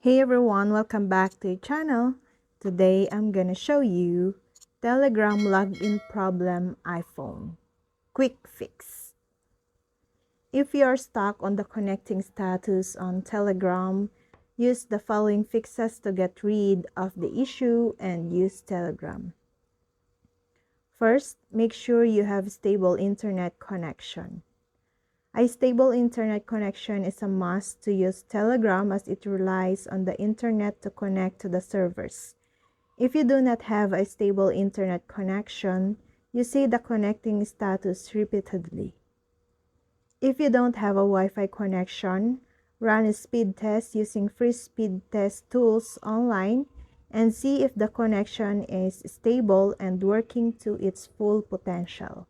Hey everyone, welcome back to the channel. Today I'm gonna show you Telegram login problem iPhone quick fix. If you are stuck on the connecting status on Telegram, use the following fixes to get rid of the issue and use Telegram. First, make sure you have stable internet connection. A stable internet connection is a must to use Telegram as it relies on the internet to connect to the servers. If you do not have a stable internet connection, you see the connecting status repeatedly. If you don't have a Wi-Fi connection, run a speed test using free speed test tools online and see if the connection is stable and working to its full potential.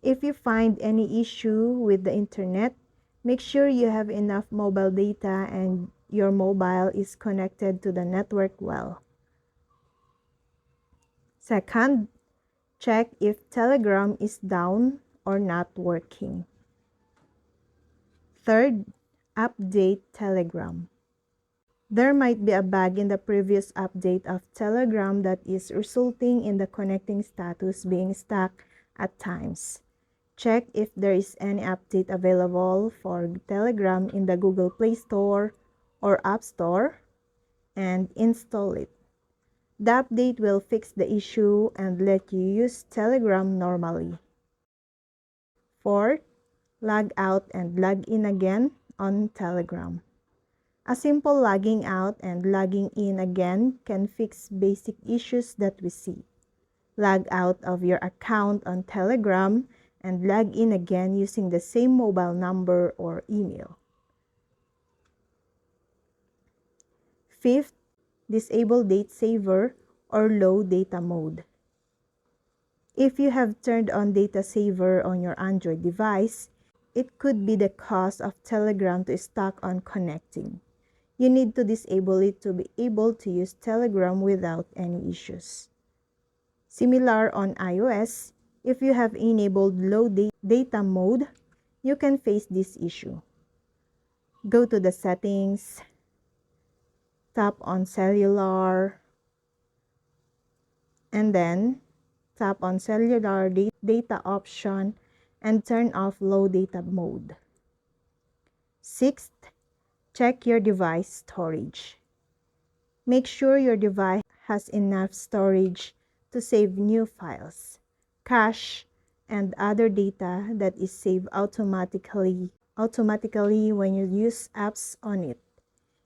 If you find any issue with the internet, make sure you have enough mobile data and your mobile is connected to the network well. Second, check if Telegram is down or not working. Third, update Telegram. There might be a bug in the previous update of Telegram that is resulting in the connecting status being stuck at times. Check if there is any update available for Telegram in the Google Play Store or App Store and install it. The update will fix the issue and let you use Telegram normally. Fourth, log out and log in again on Telegram. A simple logging out and logging in again can fix basic issues that we see. Log out of your account on Telegram and log in again using the same mobile number or email. Fifth, disable date saver or low data mode. If you have turned on data saver on your Android device, it could be the cause of Telegram to stuck on connecting. You need to disable it to be able to use Telegram without any issues. Similar on iOS, if you have enabled low data mode, you can face this issue. Go to the settings, tap on cellular, and then tap on cellular data option and turn off low data mode. Sixth, check your device storage. Make sure your device has enough storage to save new files, cache, and other data that is saved automatically when you use apps on it.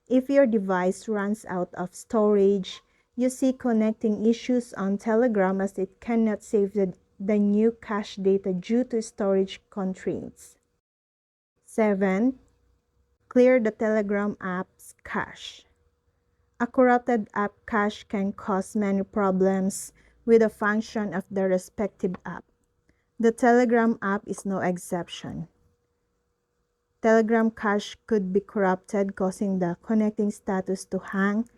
If your device runs out of storage, you see connecting issues on Telegram as it cannot save the new cache data due to storage constraints. 7. Clear the Telegram app's cache. A corrupted app cache can cause many problems with the function of the respective app. The Telegram app is no exception. Telegram cache could be corrupted, causing the connecting status to hang.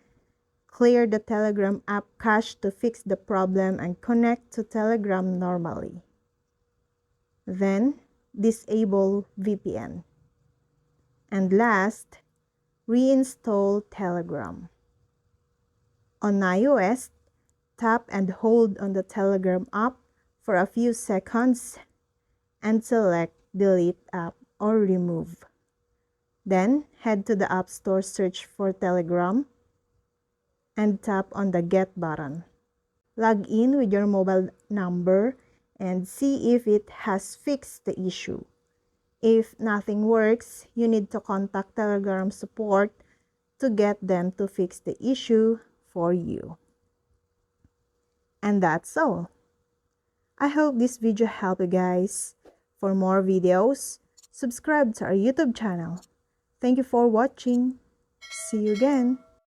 Clear the Telegram app cache to fix the problem and connect to Telegram normally. Then, disable VPN. And last, reinstall Telegram. On iOS, tap and hold on the Telegram app for a few seconds and select Delete App or Remove. Then, head to the App Store, search for Telegram, and tap on the Get button. Log in with your mobile number and see if it has fixed the issue. If nothing works, you need to contact Telegram support to get them to fix the issue for you. And that's all. I hope this video helped you guys. For more videos, subscribe to our YouTube channel. Thank you for watching. See you again.